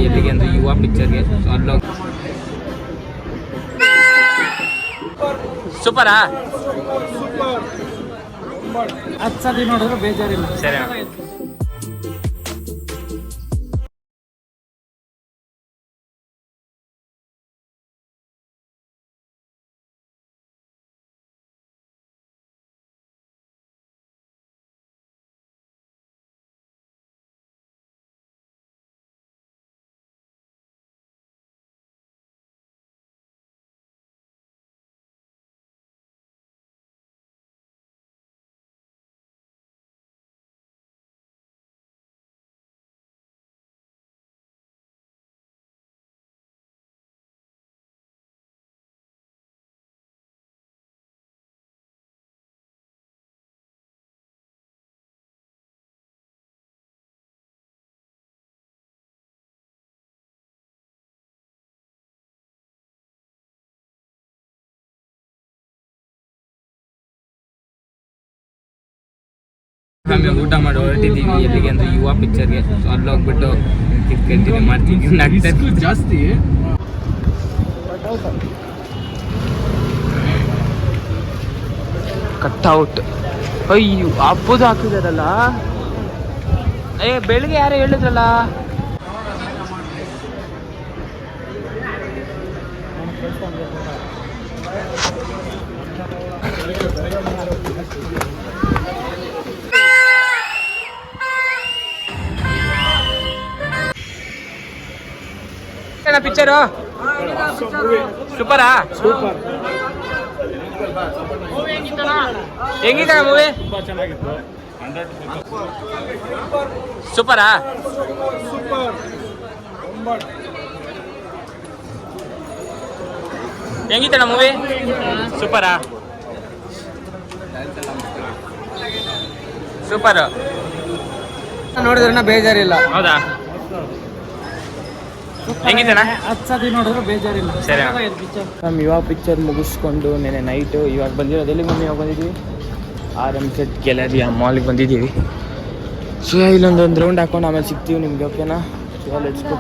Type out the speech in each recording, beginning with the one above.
ಎಲ್ಲಿಗೆ ಅಂದರೆ ಯುವ ಪಿಕ್ಚರ್ಗೆ. ಸೊ ಅಲ್ಲೋಗಿ ಸೂಪರಾ? ಹತ್ತು ಸತಿ ನೋಡಿದ್ರು ಬೇಜಾರಿಲ್ಲ. ಸರಿ. ಆಮೇಲೆ ಊಟ ಮಾಡಿ ಹೊರಟಿದ್ದೀವಿ. ಎಲ್ಲಿಗೆ ಅಂದರೆ ಯುವ ಪಿಕ್ಚರ್ಗೆ. ಸೊ ಅಲ್ಲೋಗ್ಬಿಟ್ಟು ಕಂಟಿನ್ಯೂ ಮಾಡ್ತೀವಿ. ಜಾಸ್ತಿ ಕಟ್ಔಟ್. ಅಯ್ಯೋ ಹಬ್ಬದು ಹಾಕಿದಾರಲ್ಲ. ಬೆಳಿಗ್ಗೆ ಯಾರು ಹೇಳಿದ್ರಲ್ಲ. ಪಿಕ್ಚರು ಸೂಪರಾ? ಸೂಪರ್. ಹೆಂಗಿತ್ತ ಮೂವಿ? ಸೂಪರಾ? ಹೆಂಗಿತ್ತಣ್ಣ ಮೂವಿ? ಸೂಪರಾ? ಸೂಪರ್. ನೋಡಿದ್ರನ್ನ ಬೇಜಾರಿಲ್ಲ. ಹೌದಾ? ಹೆಂಗಿದ್ದಣ್ಣ? ಹತ್ತು ಸತಿ ನೋಡಿದ್ರು ಬೇಜಾರಿಲ್ಲ. ಸರಿ. ನಮ್ಮ ಯುವ ಪಿಕ್ಚರ್ ಮುಗಿಸ್ಕೊಂಡು ನೆನೆ ನೈಟು ಇವಾಗ ಬಂದಿರೋದು. ಎಲ್ಲಿ ಮಮ್ಮಿ ಇವಾಗ ಬಂದಿದ್ದೀವಿ? RM ಗ್ಯಾಲರಿ ಮಾಲಿಗೆ ಬಂದಿದ್ದೀವಿ. ಸೊ ಇಲ್ಲೊಂದೊಂದು ರೌಂಡ್ ಹಾಕೊಂಡು ಆಮೇಲೆ ಸಿಗ್ತೀವಿ ನಿಮ್ಗೆ. ಓಕೆನಾ? So let's go.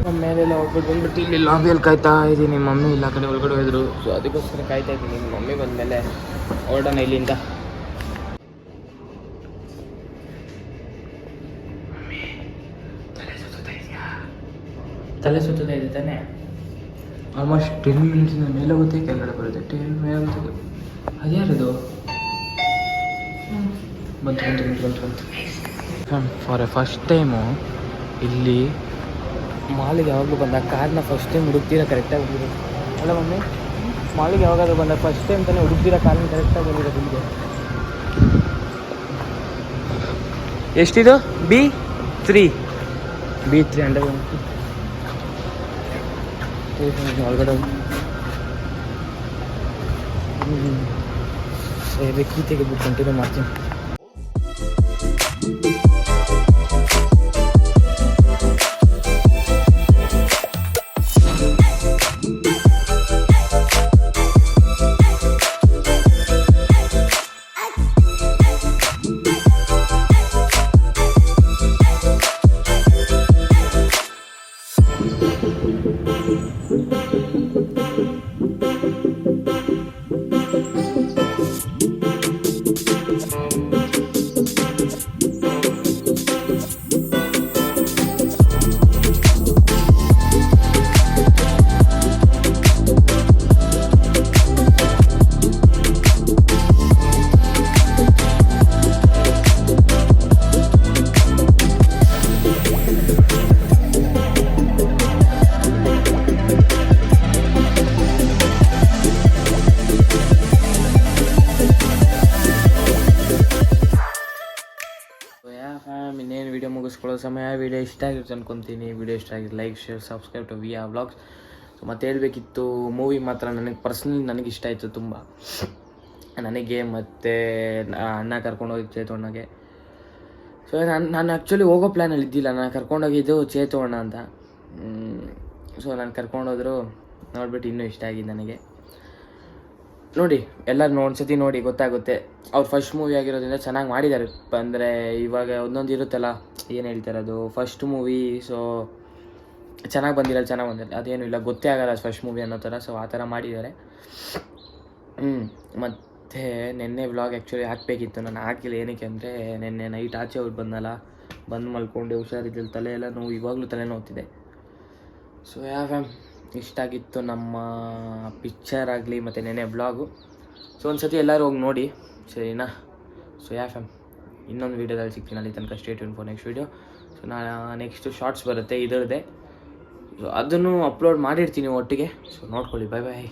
ನಮ್ಮ ಮೇಲೆಲ್ಲ ಹೋಗ್ಬಿಟ್ಟು ಬಂದ್ಬಿಟ್ಟು ಇಲ್ಲಿ ಲಾಬಿಯಲ್ಲಿ ಕಾಯ್ತಾ ಇದ್ದೀನಿ. ಮಮ್ಮಿ ಇಲ್ಲ ಕಡೆ ಒಳಗಡೆ ಹೋದ್ರು. ಸೊ ಅದಕ್ಕೋಸ್ಕರ ಕಾಯ್ತಾ ಇದ್ದೀನಿ. ನಿಮ್ಮ ಮಮ್ಮಿ ಬಂದಮೇಲೆ ಹೊರಡೋಣ ಇಲ್ಲಿಂದ. ತಲೆ ಸುತ್ತದೆ ಇದೆ ತಾನೆ. ಆಲ್ಮೋಸ್ಟ್ 10 ಮಿನಿಟ್ಸಿಂದ ಮೇಲೆ ಹೋಗುತ್ತೆ, ಕೆಳಗಡೆ ಬರುತ್ತೆ, 10 ಮೇಲೆ ಹೋಗುತ್ತೆ. ಅದ್ಯಾರದು? ಬಂತು. ಫಾರ್ ಎ ಫಸ್ಟ್ ಟೈಮು ಇಲ್ಲಿ ಮಾಲಿಗೆ ಯಾವಾಗಲೂ ಬಂದಾಗ ಕಾರ್ನ ಫಸ್ಟ್ ಟೈಮ್ ಹುಡುಕ್ತೀರ ಕರೆಕ್ಟಾಗಿ ಬಂದಿರೋದು ಅಲ್ಲ ಮಮ್ಮಿ? ಮಾಲಿಗೆ ಯಾವಾಗಾದ್ರೂ ಬಂದಾಗ ಫಸ್ಟ್ ಟೈಮ್ ತಾನೇ ಹುಡುಕ್ತೀರ ಕಾರ್ನ ಕರೆಕ್ಟಾಗಿ ಬಂದಿರೋದು ಇಲ್ಲಿಗೆ. ಎಷ್ಟಿದು? B3 ಅಂದರೆ ಒಳಗಡೆ ಕೀ ತೆಗೆದ್ಬಿಟ್ಟು ಕಂಟಿನ್ಯೂ ಮಾಡ್ತೀನಿ. ಇನ್ನೇನು ವೀಡಿಯೋ ಮುಗಿಸ್ಕೊಳ್ಳೋ ಸಮಯ. ವೀಡಿಯೋ ಇಷ್ಟ ಆಗಿರುತ್ತೆ ಅನ್ಕೊತೀನಿ. ವೀಡಿಯೋ ಇಷ್ಟ ಆಗಿದ್ದು ಲೈಕ್, ಶೇರ್, ಸಬ್ಸ್ಕ್ರೈಬ್ ಟು ವಿಯಾ ವ್ಲಾಗ್ಸ್. ಸೊ ಮತ್ತೆ ಹೇಳಬೇಕಿತ್ತು, ಮೂವಿ ಮಾತ್ರ ನನಗೆ ಪರ್ಸ್ನಲಿ ನನಗೆ ಇಷ್ಟ ಆಯಿತು ತುಂಬ. ನನಗೆ ಮತ್ತು ಅಣ್ಣ ಕರ್ಕೊಂಡೋಗಿ ಚೇತಣ್ಣಗೆ. ಸೊ ನಾನು ಆ್ಯಕ್ಚುಲಿ ಹೋಗೋ ಪ್ಲ್ಯಾನಲ್ಲಿ ಇದ್ದಿಲ್ಲ. ನಾನು ಕರ್ಕೊಂಡೋಗಿದ್ದು ಚೇತಣ್ಣ ಅಂತ. ಸೊ ನಾನು ಕರ್ಕೊಂಡೋದ್ರು, ನೋಡಿಬಿಟ್ಟು ಇನ್ನೂ ಇಷ್ಟ ಆಗಿದೆ ನನಗೆ. ನೋಡಿ ಎಲ್ಲರೂ ಒಂದ್ಸತಿ ನೋಡಿ ಗೊತ್ತಾಗುತ್ತೆ. ಅವ್ರು ಫಸ್ಟ್ ಮೂವಿ ಆಗಿರೋದ್ರಿಂದ ಚೆನ್ನಾಗಿ ಮಾಡಿದ್ದಾರೆ. ಅಂದರೆ ಇವಾಗ ಒಂದೊಂದು ಇರುತ್ತಲ್ಲ, ಏನು ಹೇಳ್ತಾರೆ ಅದು ಫಸ್ಟ್ ಮೂವಿ. ಸೊ ಚೆನ್ನಾಗಿ ಬಂದಿಲ್ಲ ಅದೇನು ಇಲ್ಲ, ಗೊತ್ತೇ ಆಗಲ್ಲ ಫಸ್ಟ್ ಮೂವಿ ಅನ್ನೋ ಥರ. ಸೊ ಆ ಥರ ಮಾಡಿದ್ದಾರೆ. ಮತ್ತು ನಿನ್ನೆ ವ್ಲಾಗ್ ಆ್ಯಕ್ಚುಲಿ ಹಾಕಬೇಕಿತ್ತು, ನಾನು ಹಾಕಿಲ್ಲ. ಏನಕ್ಕೆ ಅಂದರೆ ನಿನ್ನೆ ನೈಟ್ ಆಚೆ ಹೋಗಿ ಬಂದು ಮಲ್ಕೊಂಡು ಹುಷಾರಿದ್ದಿಲ್ಲ, ತಲೆ ಎಲ್ಲ ನೋವು, ಇವಾಗಲೂ ತಲೆ ನೋವ್ತಿದೆ. ಸೊ ಇಷ್ಟ ಆಗಿತ್ತು ನಮ್ಮ ಪಿಕ್ಚರ್ ಆಗಲಿ ಮತ್ತು ನೆನ್ನೆ ವ್ಲಾಗು. ಸೊ ಒಂದು ಸತಿ ಎಲ್ಲರೂ ಹೋಗಿ ನೋಡಿ, ಸರಿನಾ? ಸೊ ಇನ್ನೊಂದು ವೀಡಿಯೋದಲ್ಲಿ ಸಿಗ್ತೀನಿ. ಅಲ್ಲಿ ತನಕ stay tune for next video. So next shorts ಬರುತ್ತೆ ಇದರದ್ದೇ, ಸೊ ಅದನ್ನು ಅಪ್ಲೋಡ್ ಮಾಡಿರ್ತೀನಿ ಒಟ್ಟಿಗೆ. ಸೊ ನೋಡ್ಕೊಳ್ಳಿ. ಬಾಯ್.